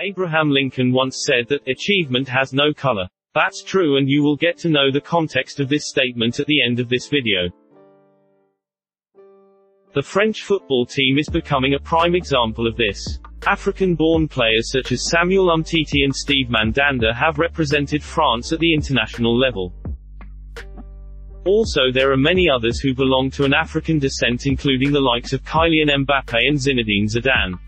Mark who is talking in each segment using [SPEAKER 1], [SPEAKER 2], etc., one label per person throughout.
[SPEAKER 1] Abraham Lincoln once said that achievement has no color. That's true, and you will get to know the context of this statement at the end of this video. The French football team is becoming a prime example of this. African-born players such as Samuel Umtiti and Steve Mandanda have represented France at the international level. Also, there are many others who belong to an African descent, including the likes of Kylian Mbappe and Zinedine Zidane.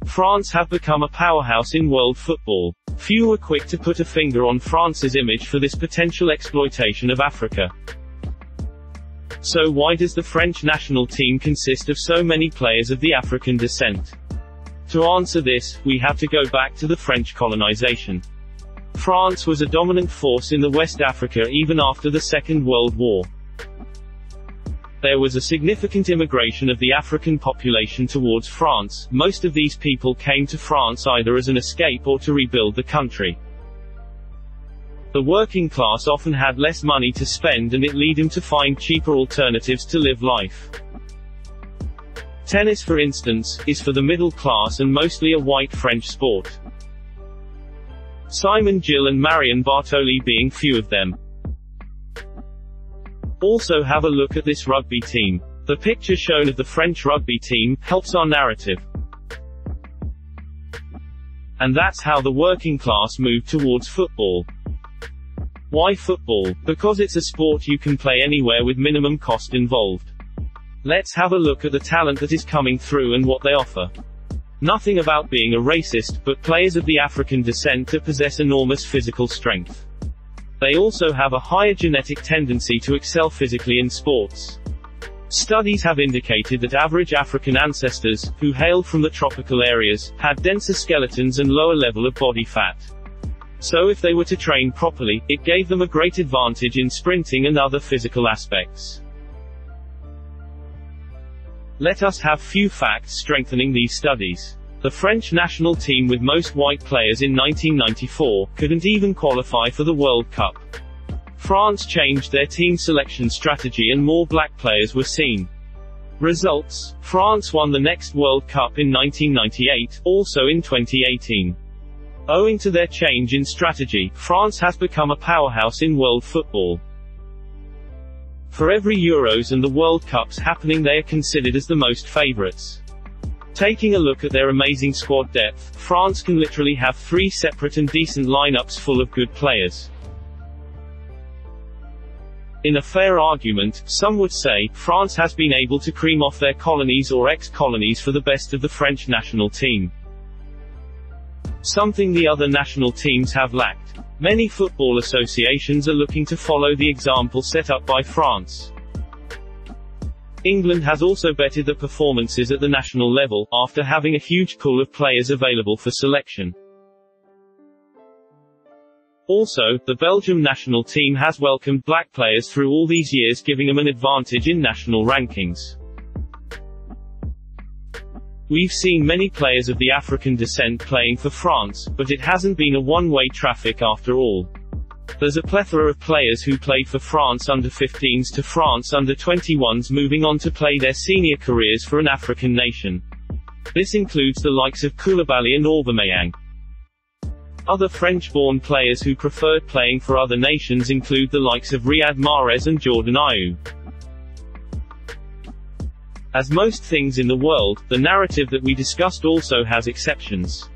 [SPEAKER 1] France have become a powerhouse in world football. Few are quick to put a finger on France's image for this potential exploitation of Africa. So why does the French national team consist of so many players of the African descent? To answer this, we have to go back to the French colonization. France was a dominant force in the West Africa even after the Second World War. There was a significant immigration of the African population towards France. Most of these people came to France either as an escape or to rebuild the country. The working class often had less money to spend, and it led them to find cheaper alternatives to live life. Tennis, for instance, is for the middle class and mostly a white French sport. Simon Gill and Marion Bartoli being few of them. Also have a look at this rugby team. The picture shown of the French rugby team helps our narrative. And that's how the working class moved towards football. Why football? Because it's a sport you can play anywhere with minimum cost involved. Let's have a look at the talent that is coming through and what they offer. Nothing about being a racist, but players of the African descent that possess enormous physical strength. They also have a higher genetic tendency to excel physically in sports. Studies have indicated that average African ancestors, who hailed from the tropical areas, had denser skeletons and lower level of body fat. So if they were to train properly, it gave them a great advantage in sprinting and other physical aspects. Let us have few facts strengthening these studies. The French national team with most white players in 1994 couldn't even qualify for the World Cup. France changed their team selection strategy and more black players were seen. Results: France won the next World Cup in 1998, also in 2018. Owing to their change in strategy, France has become a powerhouse in world football. For every Euros and the World Cups happening, they are considered as the most favorites. Taking a look at their amazing squad depth, France can literally have 3 separate and decent lineups full of good players. In a fair argument, some would say, France has been able to cream off their colonies or ex-colonies for the best of the French national team. Something the other national teams have lacked. Many football associations are looking to follow the example set up by France. England has also bettered the performances at the national level, after having a huge pool of players available for selection. Also, the Belgium national team has welcomed black players through all these years, giving them an advantage in national rankings. We've seen many players of the African descent playing for France, but it hasn't been a one-way traffic after all. There's a plethora of players who played for France under-15s to France under-21s moving on to play their senior careers for an African nation. This includes the likes of Koulibaly and Aubameyang. Other French-born players who preferred playing for other nations include the likes of Riyad Mahrez and Jordan Ayew. As most things in the world, the narrative that we discussed also has exceptions.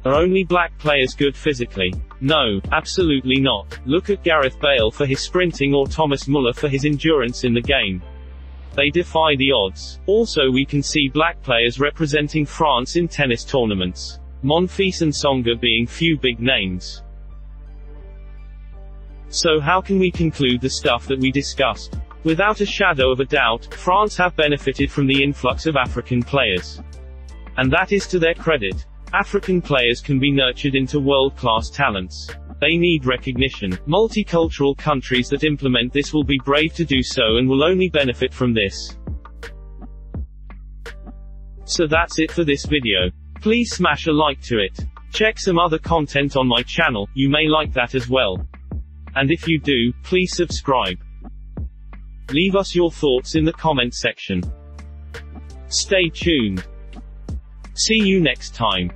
[SPEAKER 1] Are only black players good physically? No, absolutely not. Look at Gareth Bale for his sprinting or Thomas Muller for his endurance in the game. They defy the odds. Also, we can see black players representing France in tennis tournaments. Monfils and Tsonga being few big names. So how can we conclude the stuff that we discussed? Without a shadow of a doubt, France have benefited from the influx of African players. And that is to their credit. African players can be nurtured into world-class talents. They need recognition. Multicultural countries that implement this will be brave to do so and will only benefit from this. So that's it for this video. Please smash a like to it. Check some other content on my channel, you may like that as well. And if you do, please subscribe. Leave us your thoughts in the comment section. Stay tuned. See you next time.